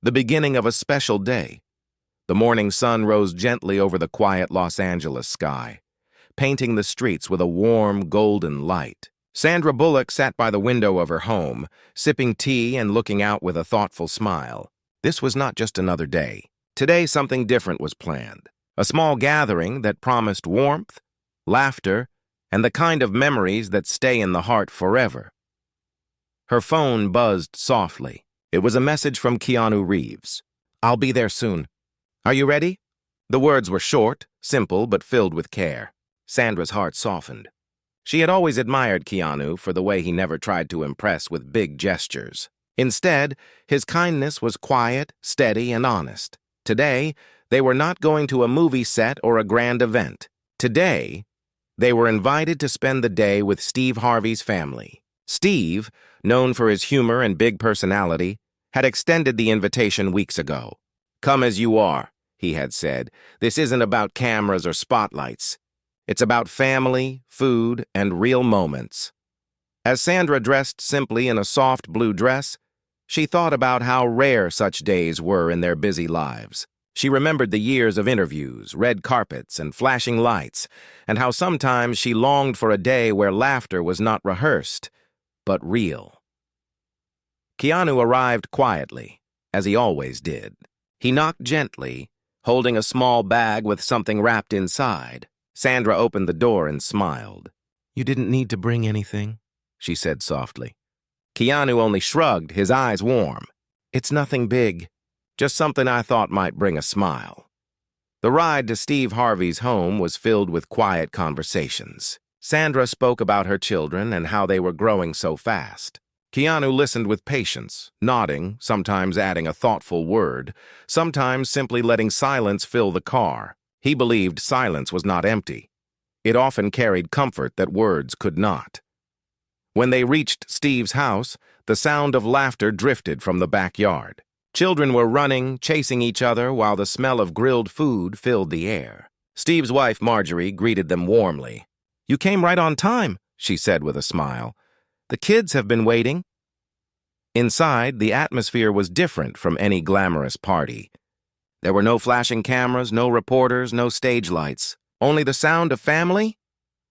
the beginning of a special day. The morning sun rose gently over the quiet Los Angeles sky, painting the streets with a warm, golden light. Sandra Bullock sat by the window of her home, sipping tea and looking out with a thoughtful smile. This was not just another day. Today, something different was planned. A small gathering that promised warmth, laughter, and the kind of memories that stay in the heart forever. Her phone buzzed softly. It was a message from Keanu Reeves. "I'll be there soon. Are you ready?" The words were short, simple, but filled with care. Sandra's heart softened. She had always admired Keanu for the way he never tried to impress with big gestures. Instead, his kindness was quiet, steady, and honest. Today, they were not going to a movie set or a grand event. Today, they were invited to spend the day with Steve Harvey's family. Steve, known for his humor and big personality, had extended the invitation weeks ago. "Come as you are," he had said. "This isn't about cameras or spotlights. It's about family, food, and real moments." As Sandra dressed simply in a soft blue dress, she thought about how rare such days were in their busy lives. She remembered the years of interviews, red carpets, and flashing lights, and how sometimes she longed for a day where laughter was not rehearsed, but real. Keanu arrived quietly, as he always did. He knocked gently, holding a small bag with something wrapped inside. Sandra opened the door and smiled. "You didn't need to bring anything," she said softly. Keanu only shrugged, his eyes warm. "It's nothing big, just something I thought might bring a smile." The ride to Steve Harvey's home was filled with quiet conversations. Sandra spoke about her children and how they were growing so fast. Keanu listened with patience, nodding, sometimes adding a thoughtful word, sometimes simply letting silence fill the car. He believed silence was not empty. It often carried comfort that words could not. When they reached Steve's house, the sound of laughter drifted from the backyard. Children were running, chasing each other, while the smell of grilled food filled the air. Steve's wife, Marjorie, greeted them warmly. "You came right on time," she said with a smile. "The kids have been waiting." Inside, the atmosphere was different from any glamorous party. There were no flashing cameras, no reporters, no stage lights. Only the sound of family,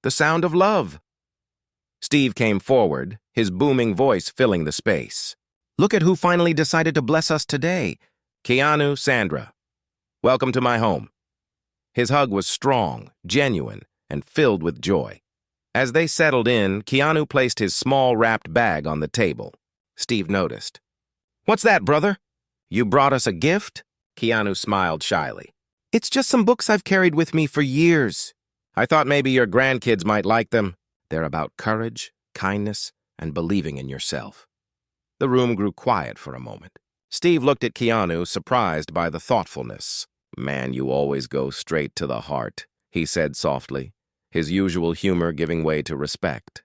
the sound of love. Steve came forward, his booming voice filling the space. "Look at who finally decided to bless us today. Keanu, Sandra. Welcome to my home." His hug was strong, genuine, and filled with joy. As they settled in, Keanu placed his small wrapped bag on the table. Steve noticed. "What's that, brother? You brought us a gift?" Keanu smiled shyly. "It's just some books I've carried with me for years. I thought maybe your grandkids might like them. They're about courage, kindness, and believing in yourself." The room grew quiet for a moment. Steve looked at Keanu, surprised by the thoughtfulness. "Man, you always go straight to the heart," he said softly, his usual humor giving way to respect.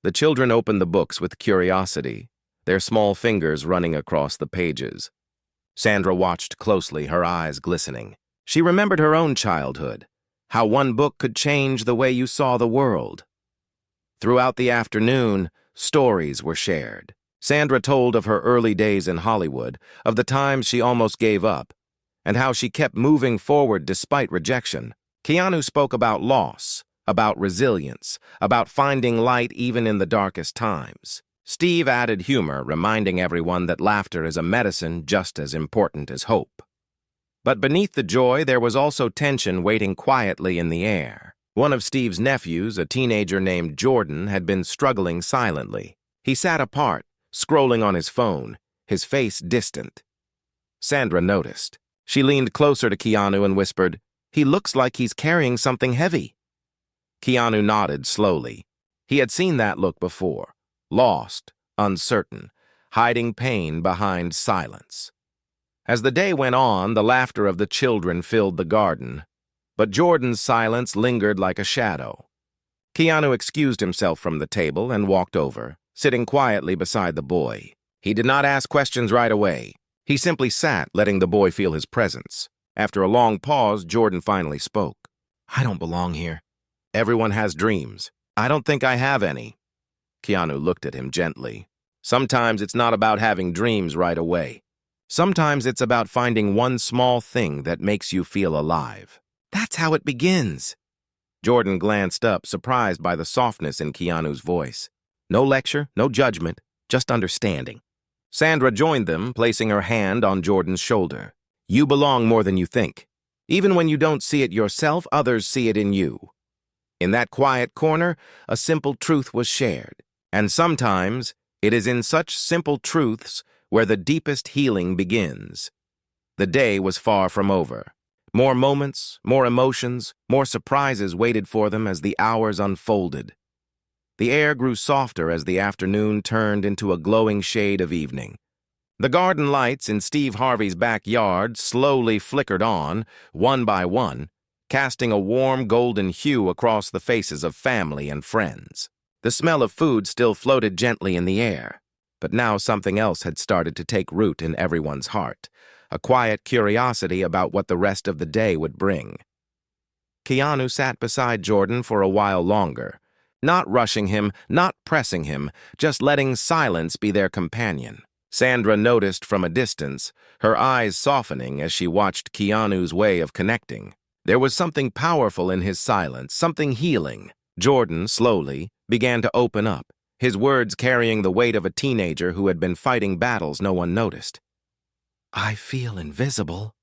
The children opened the books with curiosity, their small fingers running across the pages. Sandra watched closely, her eyes glistening. She remembered her own childhood, how one book could change the way you saw the world. Throughout the afternoon, stories were shared. Sandra told of her early days in Hollywood, of the times she almost gave up, and how she kept moving forward despite rejection. Keanu spoke about loss, about resilience, about finding light even in the darkest times. Steve added humor, reminding everyone that laughter is a medicine just as important as hope. But beneath the joy, there was also tension waiting quietly in the air. One of Steve's nephews, a teenager named Jordan, had been struggling silently. He sat apart, scrolling on his phone, his face distant. Sandra noticed. She leaned closer to Keanu and whispered, "He looks like he's carrying something heavy." Keanu nodded slowly. He had seen that look before. Lost, uncertain, hiding pain behind silence. As the day went on, the laughter of the children filled the garden, but Jordan's silence lingered like a shadow. Keanu excused himself from the table and walked over, sitting quietly beside the boy. He did not ask questions right away. He simply sat, letting the boy feel his presence. After a long pause, Jordan finally spoke. "I don't belong here. Everyone has dreams. I don't think I have any." Keanu looked at him gently. "Sometimes it's not about having dreams right away. Sometimes it's about finding one small thing that makes you feel alive. That's how it begins. Jordan glanced up, surprised by the softness in Keanu's voice. No lecture, no judgment, just understanding. Sandra joined them, placing her hand on Jordan's shoulder. You belong more than you think. Even when you don't see it yourself, others see it in you. In that quiet corner, a simple truth was shared. And sometimes, it is in such simple truths where the deepest healing begins. The day was far from over. More moments, more emotions, more surprises waited for them as the hours unfolded. The air grew softer as the afternoon turned into a glowing shade of evening. The garden lights in Steve Harvey's backyard slowly flickered on, one by one, casting a warm golden hue across the faces of family and friends. The smell of food still floated gently in the air, but now something else had started to take root in everyone's heart, a quiet curiosity about what the rest of the day would bring. Keanu sat beside Jordan for a while longer, not rushing him, not pressing him, just letting silence be their companion. Sandra noticed from a distance, her eyes softening as she watched Keanu's way of connecting. There was something powerful in his silence, something healing. Jordan, slowly, began to open up, his words carrying the weight of a teenager who had been fighting battles no one noticed. I feel invisible,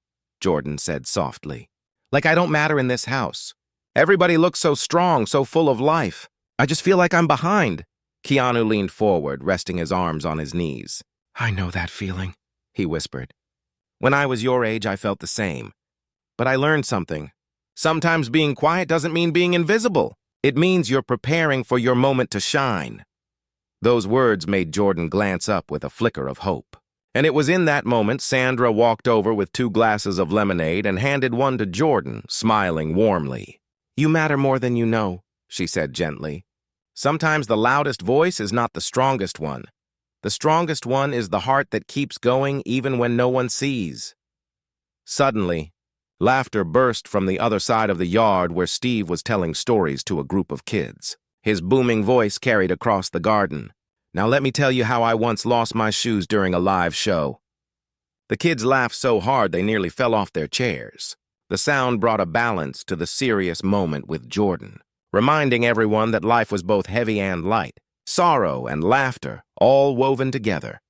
Jordan said softly. Like I don't matter in this house. Everybody looks so strong, so full of life. I just feel like I'm behind. Keanu leaned forward, resting his arms on his knees. I know that feeling, he whispered. When I was your age, I felt the same. But I learned something. Sometimes being quiet doesn't mean being invisible. It means you're preparing for your moment to shine. Those words made Jordan glance up with a flicker of hope. And it was in that moment Sandra walked over with 2 glasses of lemonade and handed one to Jordan, smiling warmly. You matter more than you know, she said gently. Sometimes the loudest voice is not the strongest one. The strongest one is the heart that keeps going even when no one sees. Suddenly, laughter burst from the other side of the yard where Steve was telling stories to a group of kids. His booming voice carried across the garden. Now let me tell you how I once lost my shoes during a live show. The kids laughed so hard they nearly fell off their chairs. The sound brought a balance to the serious moment with Jordan, reminding everyone that life was both heavy and light, sorrow and laughter, all woven together.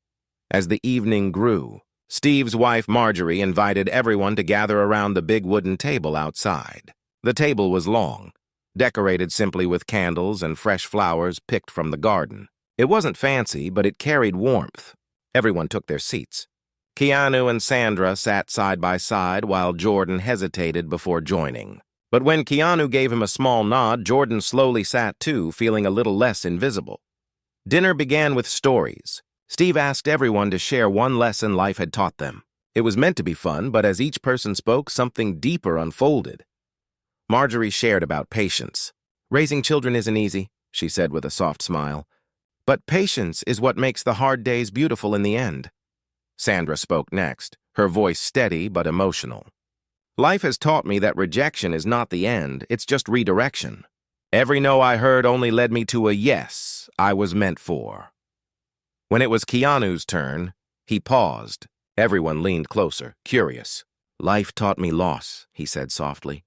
As the evening grew, Steve's wife Marjorie invited everyone to gather around the big wooden table outside. The table was long, decorated simply with candles and fresh flowers picked from the garden. It wasn't fancy, but it carried warmth. Everyone took their seats. Keanu and Sandra sat side by side while Jordan hesitated before joining. But when Keanu gave him a small nod, Jordan slowly sat too, feeling a little less invisible. Dinner began with stories. Steve asked everyone to share one lesson life had taught them. It was meant to be fun, but as each person spoke, something deeper unfolded. Marjorie shared about patience. Raising children isn't easy, she said with a soft smile. But patience is what makes the hard days beautiful in the end. Sandra spoke next, her voice steady but emotional. Life has taught me that rejection is not the end, it's just redirection. Every no I heard only led me to a yes I was meant for. When it was Keanu's turn, he paused. Everyone leaned closer, curious. Life taught me loss, he said softly.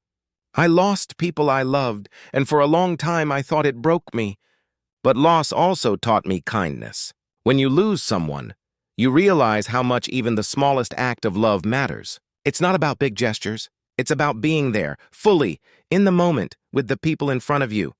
I lost people I loved, and for a long time I thought it broke me. But loss also taught me kindness. When you lose someone, you realize how much even the smallest act of love matters. It's not about big gestures. It's about being there, fully, in the moment, with the people in front of you.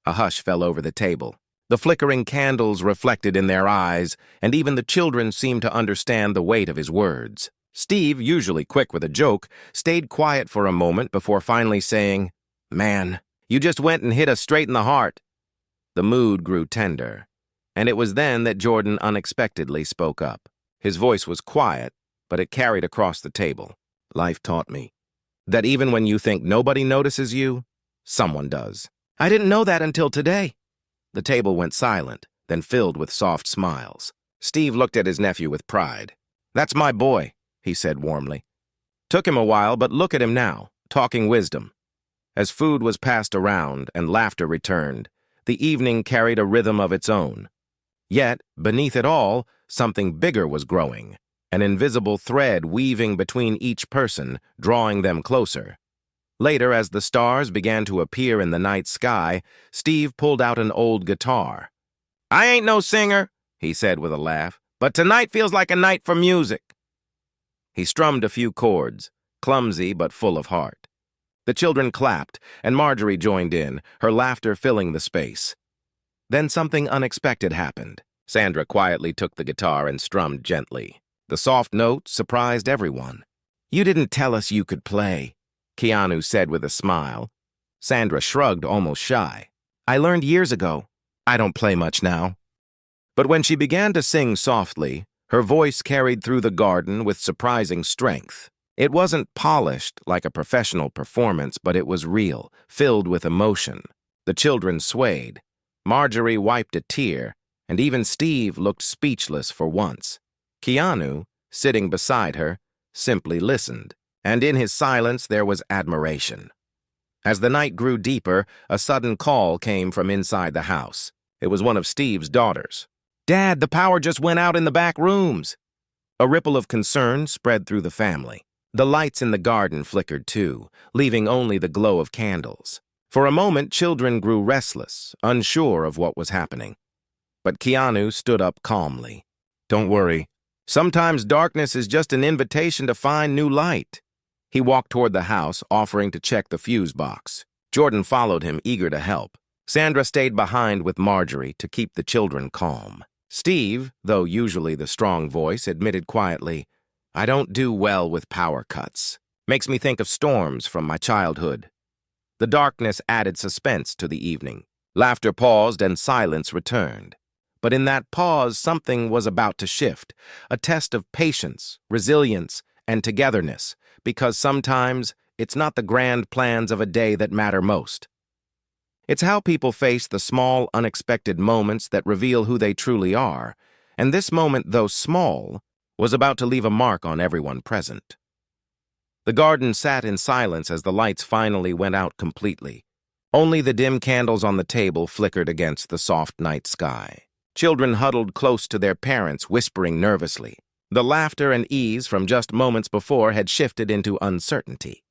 A hush fell over the table. The flickering candles reflected in their eyes, and even the children seemed to understand the weight of his words. Steve, usually quick with a joke, stayed quiet for a moment before finally saying, Man, you just went and hit us straight in the heart. The mood grew tender, and it was then that Jordan unexpectedly spoke up. His voice was quiet, but it carried across the table. Life taught me that even when you think nobody notices you, someone does. I didn't know that until today. The table went silent, then filled with soft smiles. Steve looked at his nephew with pride. That's my boy, he said warmly. Took him a while, but look at him now, talking wisdom. As food was passed around and laughter returned, the evening carried a rhythm of its own. Yet, beneath it all, something bigger was growing. an invisible thread weaving between each person, drawing them closer. Later, as the stars began to appear in the night sky, Steve pulled out an old guitar. "I ain't no singer," he said with a laugh, "but tonight feels like a night for music." He strummed a few chords, clumsy but full of heart. The children clapped, and Marjorie joined in, her laughter filling the space. Then something unexpected happened. Sandra quietly took the guitar and strummed gently. The soft note surprised everyone. "You didn't tell us you could play," Keanu said with a smile. Sandra shrugged, almost shy. "I learned years ago. I don't play much now." But when she began to sing softly, her voice carried through the garden with surprising strength. It wasn't polished like a professional performance, but it was real, filled with emotion. The children swayed. Marjorie wiped a tear, and even Steve looked speechless for once. Keanu, sitting beside her, simply listened, and in his silence there was admiration. As the night grew deeper, a sudden call came from inside the house. It was one of Steve's daughters. "Dad, the power just went out in the back rooms." A ripple of concern spread through the family. The lights in the garden flickered too, leaving only the glow of candles. For a moment, children grew restless, unsure of what was happening. But Keanu stood up calmly. "Don't worry. Sometimes darkness is just an invitation to find new light." He walked toward the house, offering to check the fuse box. Jordan followed him, eager to help. Sandra stayed behind with Marjorie to keep the children calm. Steve, though usually the strong voice, admitted quietly, "I don't do well with power cuts. Makes me think of storms from my childhood." The darkness added suspense to the evening. Laughter paused and silence returned. But in that pause, something was about to shift, a test of patience, resilience, and togetherness, because sometimes it's not the grand plans of a day that matter most. It's how people face the small, unexpected moments that reveal who they truly are, and this moment, though small, was about to leave a mark on everyone present. The garden sat in silence as the lights finally went out completely. Only the dim candles on the table flickered against the soft night sky. Children huddled close to their parents, whispering nervously. The laughter and ease from just moments before had shifted into uncertainty.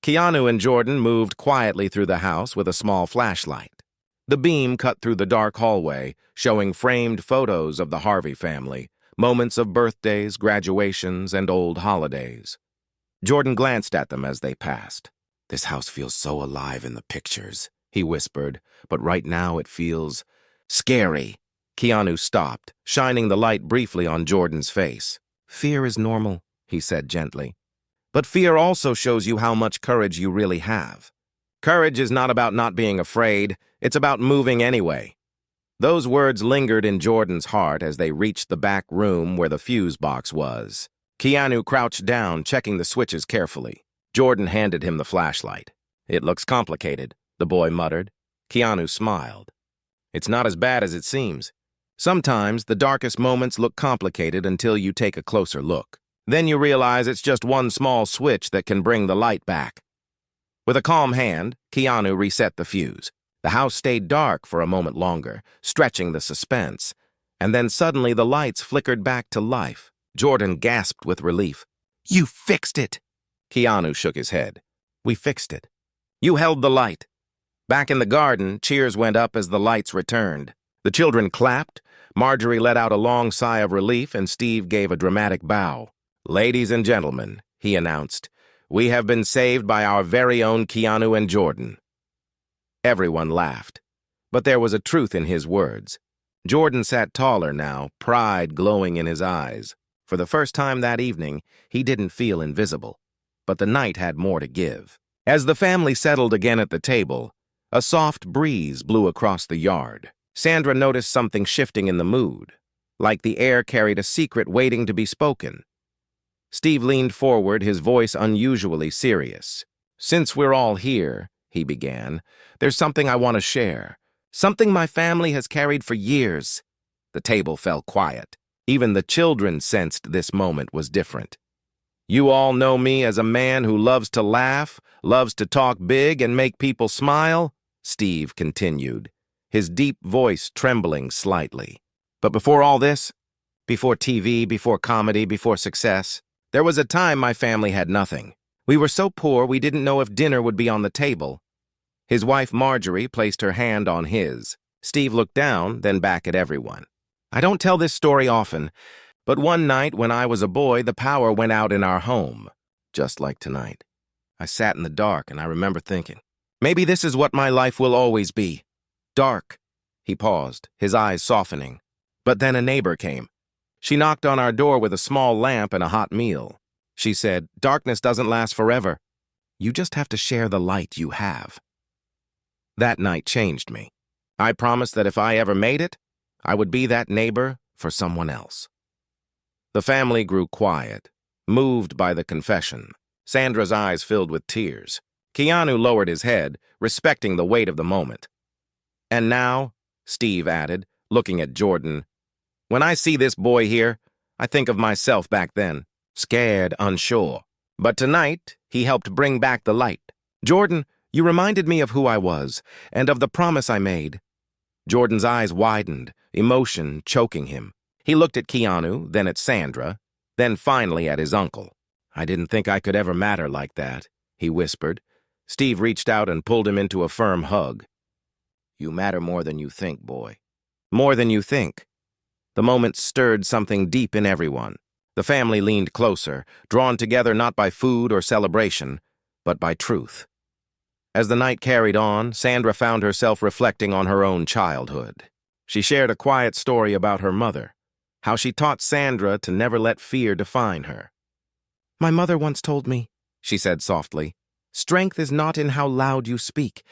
Keanu and Jordan moved quietly through the house with a small flashlight. The beam cut through the dark hallway, showing framed photos of the Harvey family, moments of birthdays, graduations, and old holidays. Jordan glanced at them as they passed. "This house feels so alive in the pictures," he whispered, "but right now it feels scary." Keanu stopped, shining the light briefly on Jordan's face. "Fear is normal," he said gently. "But fear also shows you how much courage you really have. Courage is not about not being afraid, it's about moving anyway." Those words lingered in Jordan's heart as they reached the back room where the fuse box was. Keanu crouched down, checking the switches carefully. Jordan handed him the flashlight. "It looks complicated," the boy muttered. Keanu smiled. "It's not as bad as it seems. Sometimes the darkest moments look complicated until you take a closer look. Then you realize it's just one small switch that can bring the light back." With a calm hand, Keanu reset the fuse. The house stayed dark for a moment longer, stretching the suspense, and then suddenly the lights flickered back to life. Jordan gasped with relief. "You fixed it!" Keanu shook his head. "We fixed it. You held the light." Back in the garden, cheers went up as the lights returned. The children clapped, Marjorie let out a long sigh of relief, and Steve gave a dramatic bow. "Ladies and gentlemen," he announced, "we have been saved by our very own Keanu and Jordan." Everyone laughed, but there was a truth in his words. Jordan sat taller now, pride glowing in his eyes. For the first time that evening, he didn't feel invisible, but the night had more to give. As the family settled again at the table, a soft breeze blew across the yard. Sandra noticed something shifting in the mood, like the air carried a secret waiting to be spoken. Steve leaned forward, his voice unusually serious. "Since we're all here," he began, "there's something I want to share. Something my family has carried for years." The table fell quiet. Even the children sensed this moment was different. "You all know me as a man who loves to laugh, loves to talk big and make people smile," Steve continued, his deep voice trembling slightly. "But before all this, Before TV, before comedy, before success. There was a time my family had nothing. We were so poor we didn't know if dinner would be on the table. His wife Marjorie placed her hand on his. Steve looked down, then back at everyone. I don't tell this story often, but one night when I was a boy, the power went out in our home. Just like tonight. I sat in the dark and I remember thinking, maybe this is what my life will always be. Dark. He paused, his eyes softening. But then a neighbor came. She knocked on our door with a small lamp and a hot meal. She said, darkness doesn't last forever. You just have to share the light you have. That night changed me. I promised that if I ever made it, I would be that neighbor for someone else. The family grew quiet, moved by the confession. Sandra's eyes filled with tears. Keanu lowered his head, respecting the weight of the moment. And now, Steve added, looking at Jordan, when I see this boy here, I think of myself back then, scared, unsure. But tonight, he helped bring back the light. Jordan, you reminded me of who I was, and of the promise I made. Jordan's eyes widened, emotion choking him. He looked at Keanu, then at Sandra, then finally at his uncle. I didn't think I could ever matter like that, he whispered. Steve reached out and pulled him into a firm hug. You matter more than you think, boy. More than you think. The moment stirred something deep in everyone. The family leaned closer, drawn together not by food or celebration, but by truth. As the night carried on, Sandra found herself reflecting on her own childhood. She shared a quiet story about her mother, how she taught Sandra to never let fear define her. My mother once told me, she said softly, strength is not in how loud you speak,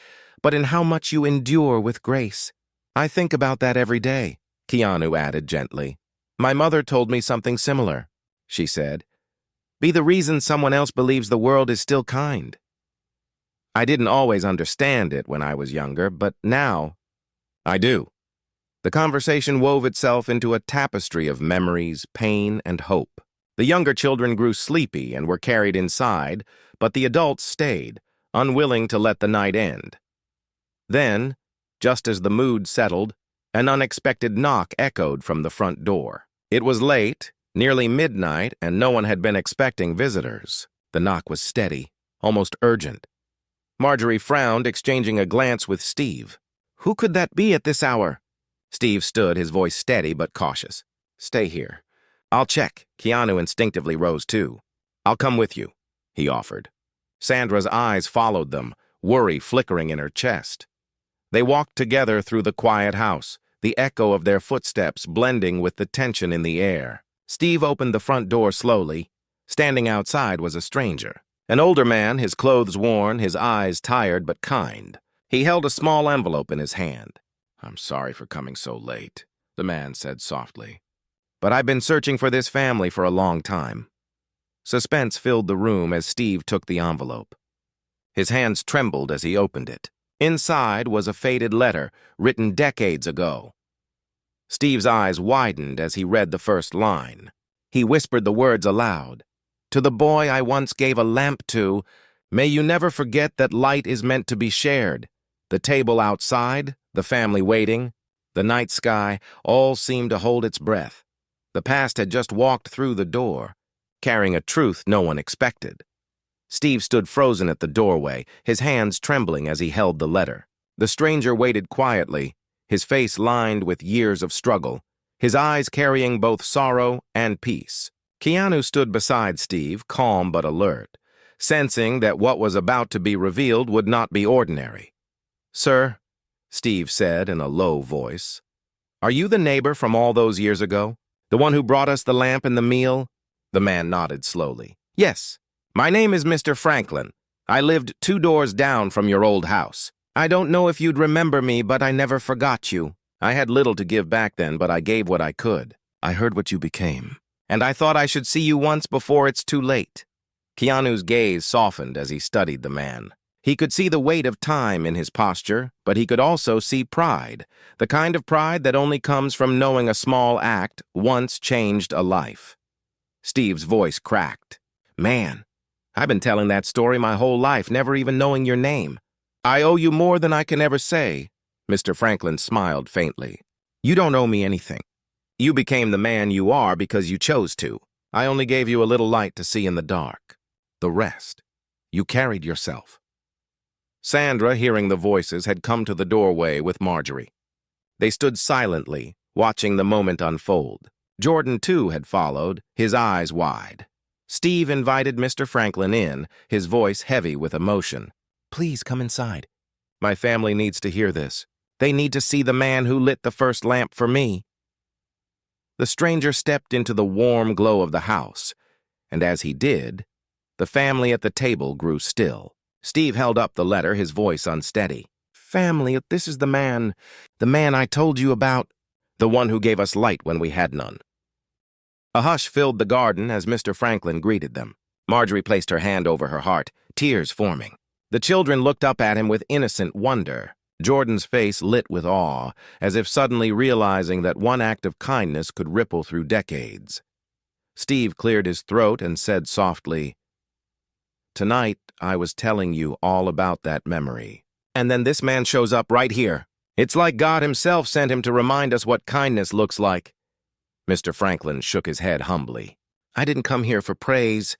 but in how much you endure with grace. I think about that every day, Keanu added gently. My mother told me something similar, she said. Be the reason someone else believes the world is still kind. I didn't always understand it when I was younger, but now I do. The conversation wove itself into a tapestry of memories, pain, and hope. The younger children grew sleepy and were carried inside, but the adults stayed, unwilling to let the night end. Then, just as the mood settled, an unexpected knock echoed from the front door. It was late, nearly midnight, and no one had been expecting visitors. The knock was steady, almost urgent. Marjorie frowned, exchanging a glance with Steve. Who could that be at this hour? Steve stood, his voice steady but cautious. Stay here. I'll check. Keanu instinctively rose too. I'll come with you, he offered. Sandra's eyes followed them, worry flickering in her chest. They walked together through the quiet house, the echo of their footsteps blending with the tension in the air. Steve opened the front door slowly. Standing outside was a stranger. An older man, his clothes worn, his eyes tired but kind. He held a small envelope in his hand. I'm sorry for coming so late, the man said softly. But I've been searching for this family for a long time. Suspense filled the room as Steve took the envelope. His hands trembled as he opened it. Inside was a faded letter written decades ago. Steve's eyes widened as he read the first line. He whispered the words aloud. To the boy I once gave a lamp to, may you never forget that light is meant to be shared. The table outside, the family waiting, the night sky, all seemed to hold its breath. The past had just walked through the door, carrying a truth no one expected. Steve stood frozen at the doorway, his hands trembling as he held the letter. The stranger waited quietly, his face lined with years of struggle, his eyes carrying both sorrow and peace. Keanu stood beside Steve, calm but alert, sensing that what was about to be revealed would not be ordinary. Sir, Steve said in a low voice, are you the neighbor from all those years ago? The one who brought us the lamp and the meal? The man nodded slowly. Yes. My name is Mr. Franklin. I lived 2 doors down from your old house. I don't know if you'd remember me, but I never forgot you. I had little to give back then, but I gave what I could. I heard what you became, and I thought I should see you once before it's too late. Keanu's gaze softened as he studied the man. He could see the weight of time in his posture, but he could also see pride, the kind of pride that only comes from knowing a small act once changed a life. Steve's voice cracked. Man, I've been telling that story my whole life, never even knowing your name. I owe you more than I can ever say. Mr. Franklin smiled faintly. You don't owe me anything. You became the man you are because you chose to. I only gave you a little light to see in the dark. The rest, you carried yourself. Sandra, hearing the voices, had come to the doorway with Marjorie. They stood silently, watching the moment unfold. Jordan, too, had followed, his eyes wide. Steve invited Mr. Franklin in, his voice heavy with emotion. Please come inside. My family needs to hear this. They need to see the man who lit the first lamp for me. The stranger stepped into the warm glow of the house, and as he did, the family at the table grew still. Steve held up the letter, his voice unsteady. Family, this is the man I told you about, the one who gave us light when we had none. A hush filled the garden as Mr. Franklin greeted them. Marjorie placed her hand over her heart, tears forming. The children looked up at him with innocent wonder. Jordan's face lit with awe, as if suddenly realizing that one act of kindness could ripple through decades. Steve cleared his throat and said softly, Tonight, I was telling you all about that memory. And then this man shows up right here. It's like God himself sent him to remind us what kindness looks like. Mr. Franklin shook his head humbly. I didn't come here for praise.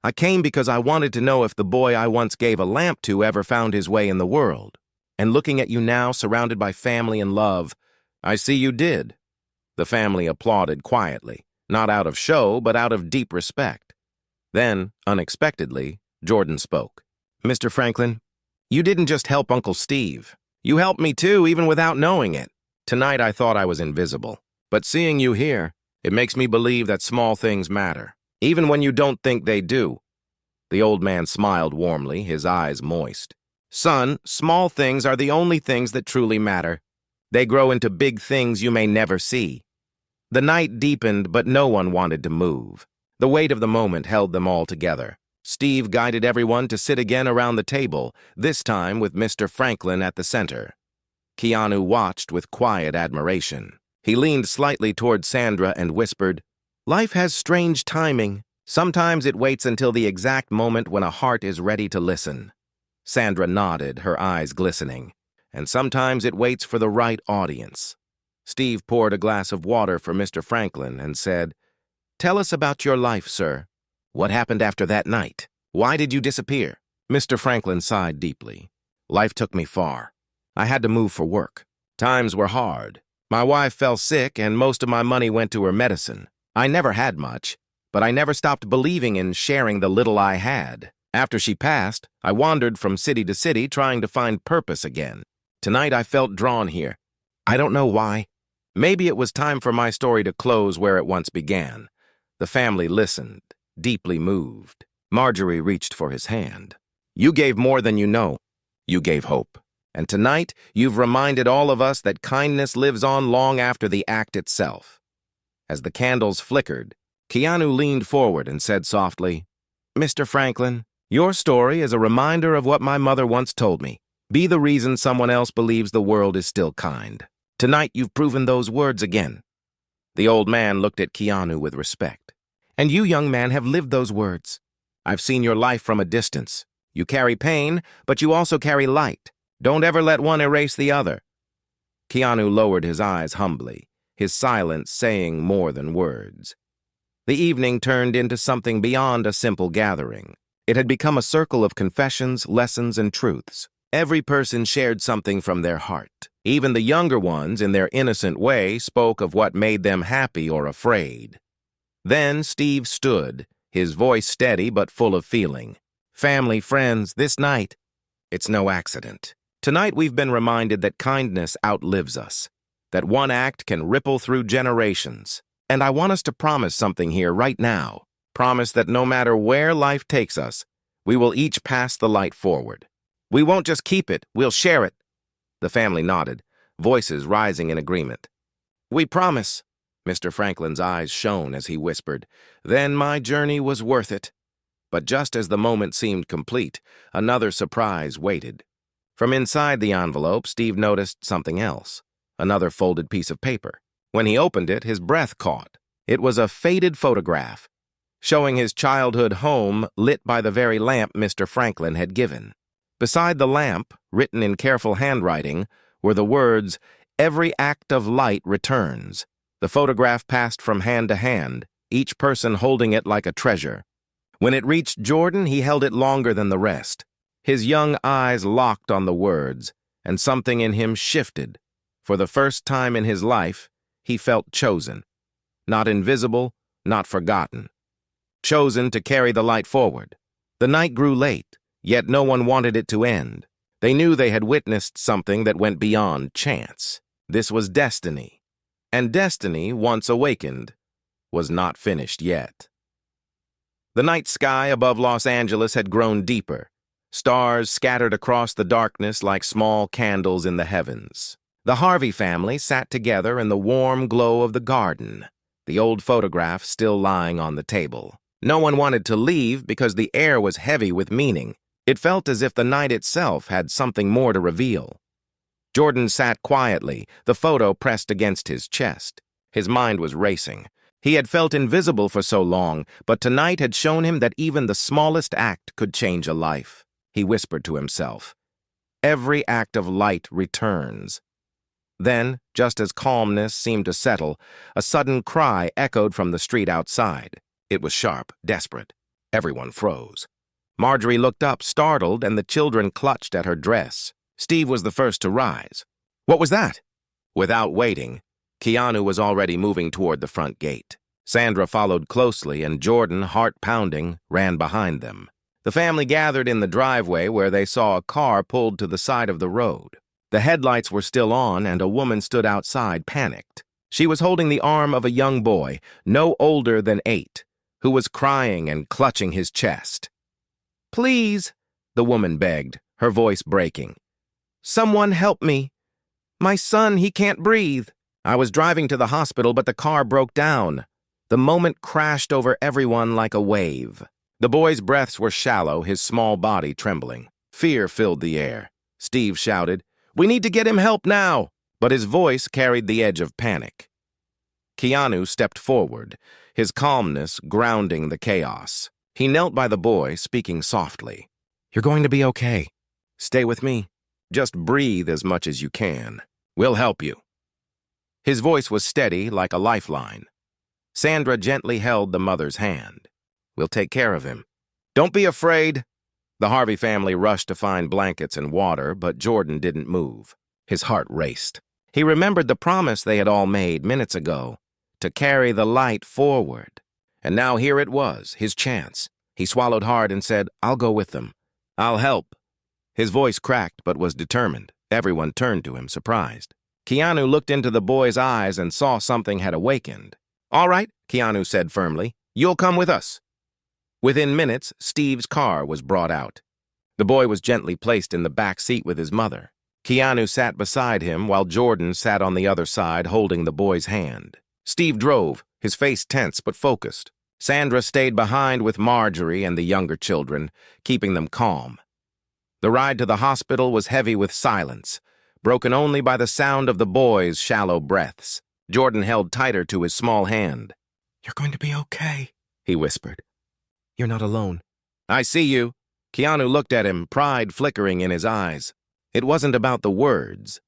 I came because I wanted to know if the boy I once gave a lamp to ever found his way in the world. And looking at you now, surrounded by family and love, I see you did. The family applauded quietly, not out of show, but out of deep respect. Then, unexpectedly, Jordan spoke. Mr. Franklin, you didn't just help Uncle Steve. You helped me too, even without knowing it. Tonight I thought I was invisible. But seeing you here, it makes me believe that small things matter, even when you don't think they do. The old man smiled warmly, his eyes moist. Son, small things are the only things that truly matter. They grow into big things you may never see. The night deepened, but no one wanted to move. The weight of the moment held them all together. Steve guided everyone to sit again around the table, this time with Mr. Franklin at the center. Keanu watched with quiet admiration. He leaned slightly toward Sandra and whispered, Life has strange timing. Sometimes it waits until the exact moment when a heart is ready to listen. Sandra nodded, her eyes glistening. And sometimes it waits for the right audience. Steve poured a glass of water for Mr. Franklin and said, Tell us about your life, sir. What happened after that night? Why did you disappear? Mr. Franklin sighed deeply. Life took me far. I had to move for work. Times were hard. My wife fell sick and most of my money went to her medicine. I never had much, but I never stopped believing in sharing the little I had. After she passed, I wandered from city to city trying to find purpose again. Tonight I felt drawn here. I don't know why. Maybe it was time for my story to close where it once began. The family listened, deeply moved. Marjorie reached for his hand. You gave more than you know. You gave hope. And tonight, you've reminded all of us that kindness lives on long after the act itself. As the candles flickered, Keanu leaned forward and said softly, Mr. Franklin, your story is a reminder of what my mother once told me. Be the reason someone else believes the world is still kind. Tonight, you've proven those words again. The old man looked at Keanu with respect. And you, young man, have lived those words. I've seen your life from a distance. You carry pain, but you also carry light. Don't ever let one erase the other. Keanu lowered his eyes humbly, his silence saying more than words. The evening turned into something beyond a simple gathering. It had become a circle of confessions, lessons, and truths. Every person shared something from their heart. Even the younger ones, in their innocent way, spoke of what made them happy or afraid. Then Steve stood, his voice steady but full of feeling. Family, friends, this night, it's no accident. Tonight we've been reminded that kindness outlives us, that one act can ripple through generations. And I want us to promise something here right now. Promise that no matter where life takes us, we will each pass the light forward. We won't just keep it, we'll share it. The family nodded, voices rising in agreement. We promise. Mr. Franklin's eyes shone as he whispered, Then my journey was worth it. But just as the moment seemed complete, another surprise waited. From inside the envelope, Steve noticed something else, another folded piece of paper. When he opened it, his breath caught. It was a faded photograph, showing his childhood home lit by the very lamp Mr. Franklin had given. Beside the lamp, written in careful handwriting, were the words, Every act of light returns. The photograph passed from hand to hand, each person holding it like a treasure. When it reached Jordan, he held it longer than the rest. His young eyes locked on the words, and something in him shifted. For the first time in his life, he felt chosen. Not invisible, not forgotten. Chosen to carry the light forward. The night grew late, yet no one wanted it to end. They knew they had witnessed something that went beyond chance. This was destiny. And destiny, once awakened, was not finished yet. The night sky above Los Angeles had grown deeper. Stars scattered across the darkness like small candles in the heavens. The Harvey family sat together in the warm glow of the garden, the old photograph still lying on the table. No one wanted to leave because the air was heavy with meaning. It felt as if the night itself had something more to reveal. Jordan sat quietly, the photo pressed against his chest. His mind was racing. He had felt invisible for so long, but tonight had shown him that even the smallest act could change a life. He whispered to himself, "Every act of light returns." Then, just as calmness seemed to settle, a sudden cry echoed from the street outside. It was sharp, desperate. Everyone froze. Marjorie looked up, startled, and the children clutched at her dress. Steve was the first to rise. "What was that?" Without waiting, Keanu was already moving toward the front gate. Sandra followed closely, and Jordan, heart pounding, ran behind them. The family gathered in the driveway where they saw a car pulled to the side of the road. The headlights were still on, and a woman stood outside, panicked. She was holding the arm of a young boy, no older than 8, who was crying and clutching his chest. "Please," the woman begged, her voice breaking. "Someone help me. My son, he can't breathe." "I was driving to the hospital, but the car broke down." The moment crashed over everyone like a wave. The boy's breaths were shallow, his small body trembling. Fear filled the air. Steve shouted, "We need to get him help now!" But his voice carried the edge of panic. Keanu stepped forward, his calmness grounding the chaos. He knelt by the boy, speaking softly. "You're going to be okay. Stay with me. Just breathe as much as you can. We'll help you." His voice was steady, like a lifeline. Sandra gently held the mother's hand. "We'll take care of him. Don't be afraid." The Harvey family rushed to find blankets and water, but Jordan didn't move. His heart raced. He remembered the promise they had all made minutes ago, to carry the light forward. And now here it was, his chance. He swallowed hard and said, "I'll go with them. I'll help." His voice cracked but was determined. Everyone turned to him, surprised. Keanu looked into the boy's eyes and saw something had awakened. "All right," Keanu said firmly. "You'll come with us." Within minutes, Steve's car was brought out. The boy was gently placed in the back seat with his mother. Keanu sat beside him while Jordan sat on the other side holding the boy's hand. Steve drove, his face tense but focused. Sandra stayed behind with Marjorie and the younger children, keeping them calm. The ride to the hospital was heavy with silence, broken only by the sound of the boys' shallow breaths. Jordan held tighter to his small hand. "You're going to be okay," he whispered. "You're not alone." "I see you." Keanu looked at him, pride flickering in his eyes. It wasn't about the words.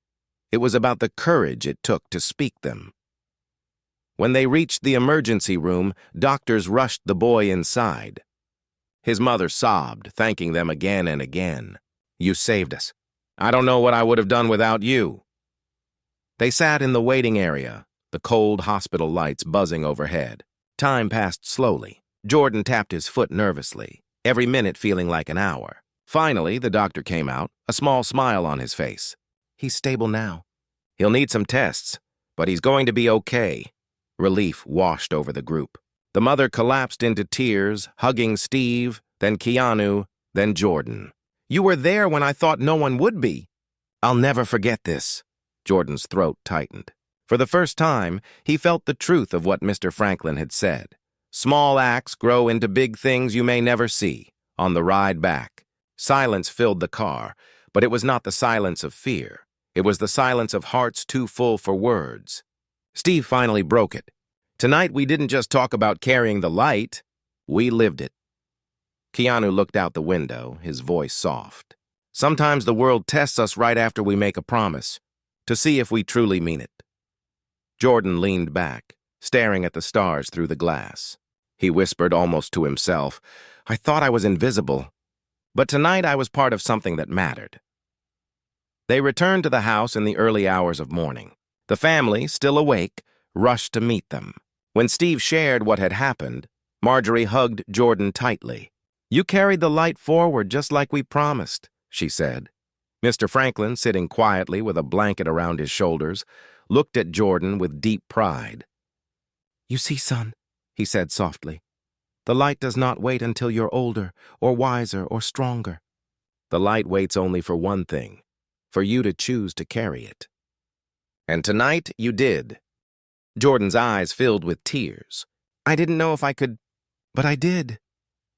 It was about the courage it took to speak them. When they reached the emergency room, doctors rushed the boy inside. His mother sobbed, thanking them again and again. "You saved us. I don't know what I would have done without you." They sat in the waiting area, the cold hospital lights buzzing overhead. Time passed slowly. Jordan tapped his foot nervously, every minute feeling like an hour. Finally, the doctor came out, a small smile on his face. "He's stable now. He'll need some tests, but he's going to be okay." Relief washed over the group. The mother collapsed into tears, hugging Steve, then Keanu, then Jordan. "You were there when I thought no one would be." "I'll never forget this." Jordan's throat tightened. For the first time, he felt the truth of what Mr. Franklin had said. Small acts grow into big things you may never see. On the ride back, silence filled the car, but it was not the silence of fear. It was the silence of hearts too full for words. Steve finally broke it. "Tonight we didn't just talk about carrying the light, we lived it." Keanu looked out the window, his voice soft. "Sometimes the world tests us right after we make a promise, to see if we truly mean it." Jordan leaned back, staring at the stars through the glass. He whispered almost to himself, "I thought I was invisible, but tonight I was part of something that mattered." They returned to the house in the early hours of morning. The family, still awake, rushed to meet them. When Steve shared what had happened, Marjorie hugged Jordan tightly. "You carried the light forward just like we promised," she said. Mr. Franklin, sitting quietly with a blanket around his shoulders, looked at Jordan with deep pride. "You see, son," he said softly, "the light does not wait until you're older or wiser or stronger. The light waits only for one thing, for you to choose to carry it." And tonight you did. Jordan's eyes filled with tears. "I didn't know if I could, but I did."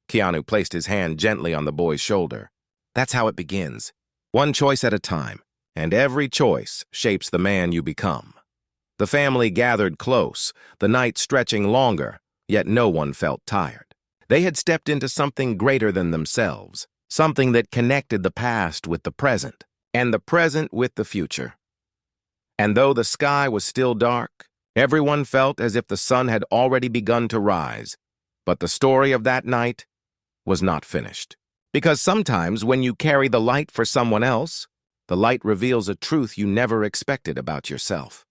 Keanu placed his hand gently on the boy's shoulder. "That's how it begins. One choice at a time, and every choice shapes the man you become." The family gathered close, the night stretching longer, yet no one felt tired. They had stepped into something greater than themselves, something that connected the past with the present, and the present with the future. And though the sky was still dark, everyone felt as if the sun had already begun to rise. But the story of that night was not finished. Because sometimes when you carry the light for someone else, the light reveals a truth you never expected about yourself.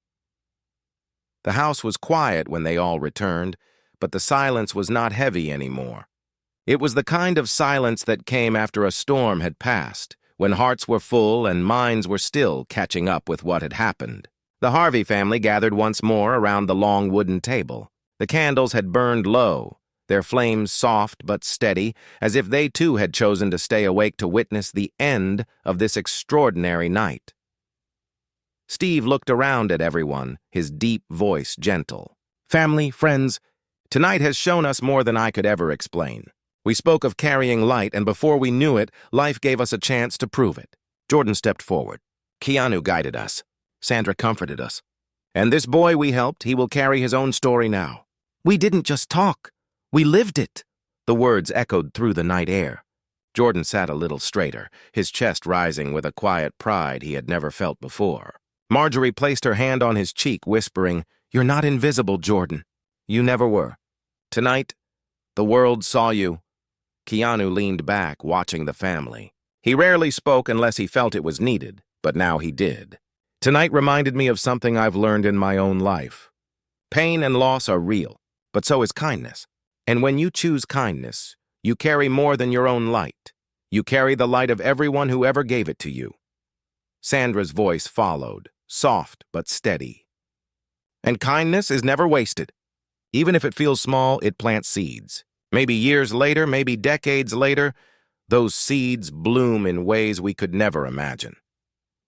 The house was quiet when they all returned, but the silence was not heavy anymore. It was the kind of silence that came after a storm had passed, when hearts were full and minds were still catching up with what had happened. The Harvey family gathered once more around the long wooden table. The candles had burned low, their flames soft but steady, as if they too had chosen to stay awake to witness the end of this extraordinary night. Steve looked around at everyone, his deep voice gentle. "Family, friends, tonight has shown us more than I could ever explain. We spoke of carrying light, and before we knew it, life gave us a chance to prove it." Jordan stepped forward. "Keanu guided us. Sandra comforted us. And this boy we helped, he will carry his own story now. We didn't just talk. We lived it." The words echoed through the night air. Jordan sat a little straighter, his chest rising with a quiet pride he had never felt before. Marjorie placed her hand on his cheek, whispering, "You're not invisible, Jordan. You never were. Tonight, the world saw you." Keanu leaned back, watching the family. He rarely spoke unless he felt it was needed, but now he did. "Tonight reminded me of something I've learned in my own life. Pain and loss are real, but so is kindness. And when you choose kindness, you carry more than your own light. You carry the light of everyone who ever gave it to you." Sandra's voice followed, soft but steady. "And kindness is never wasted. Even if it feels small, it plants seeds. Maybe years later, maybe decades later, those seeds bloom in ways we could never imagine."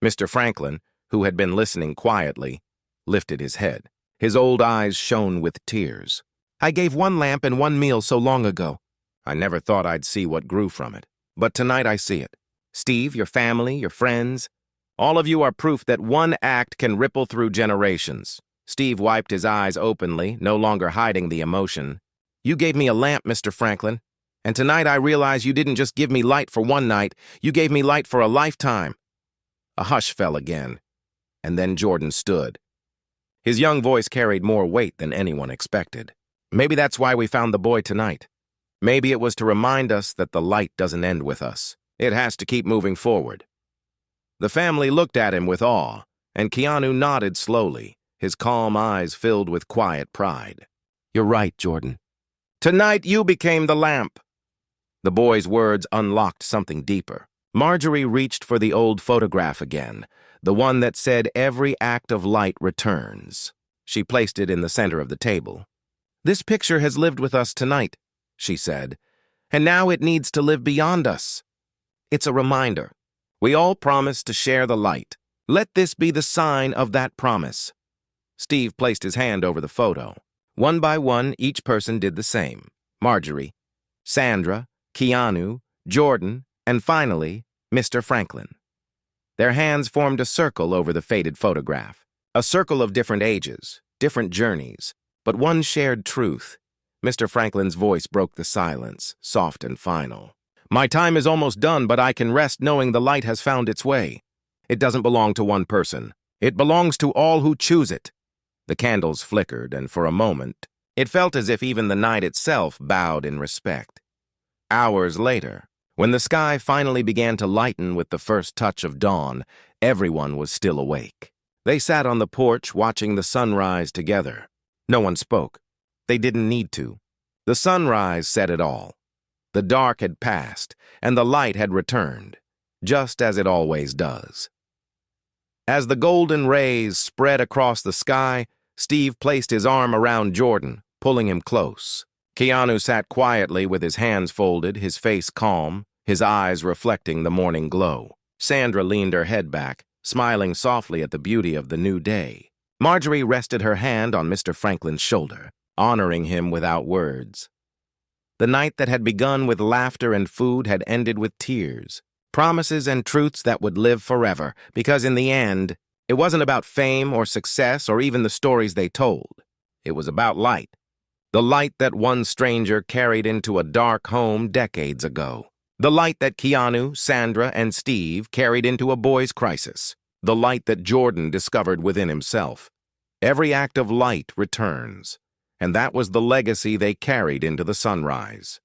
Mr. Franklin, who had been listening quietly, lifted his head. His old eyes shone with tears. "I gave one lamp and one meal so long ago. I never thought I'd see what grew from it. But tonight I see it. Steve, your family, your friends, all of you are proof that one act can ripple through generations." Steve wiped his eyes openly, no longer hiding the emotion. "You gave me a lamp, Mr. Franklin, and tonight I realize you didn't just give me light for one night, you gave me light for a lifetime." A hush fell again, and then Jordan stood. His young voice carried more weight than anyone expected. "Maybe that's why we found the boy tonight. Maybe it was to remind us that the light doesn't end with us. It has to keep moving forward." The family looked at him with awe, and Keanu nodded slowly, his calm eyes filled with quiet pride. "You're right, Jordan. Tonight you became the lamp." The boy's words unlocked something deeper. Marjorie reached for the old photograph again, the one that said every act of light returns. She placed it in the center of the table. "This picture has lived with us tonight," she said, "and now it needs to live beyond us. It's a reminder. We all promised to share the light. Let this be the sign of that promise." Steve placed his hand over the photo. One by one, each person did the same. Marjorie, Sandra, Keanu, Jordan, and finally, Mr. Franklin. Their hands formed a circle over the faded photograph, a circle of different ages, different journeys, but one shared truth. Mr. Franklin's voice broke the silence, soft and final. "My time is almost done, but I can rest knowing the light has found its way. It doesn't belong to one person. It belongs to all who choose it. The candles flickered, and for a moment, it felt as if even the night itself bowed in respect. Hours later, when the sky finally began to lighten with the first touch of dawn, everyone was still awake. They sat on the porch watching the sunrise together. No one spoke. They didn't need to. The sunrise said it all. The dark had passed, and the light had returned, just as it always does. As the golden rays spread across the sky, Steve placed his arm around Jordan, pulling him close. Keanu sat quietly with his hands folded, his face calm, his eyes reflecting the morning glow. Sandra leaned her head back, smiling softly at the beauty of the new day. Marjorie rested her hand on Mr. Franklin's shoulder, honoring him without words. The night that had begun with laughter and food had ended with tears, promises and truths that would live forever, because in the end, it wasn't about fame or success or even the stories they told. It was about light. The light that one stranger carried into a dark home decades ago. The light that Keanu, Sandra, and Steve carried into a boy's crisis. The light that Jordan discovered within himself. Every act of light returns, and that was the legacy they carried into the sunrise.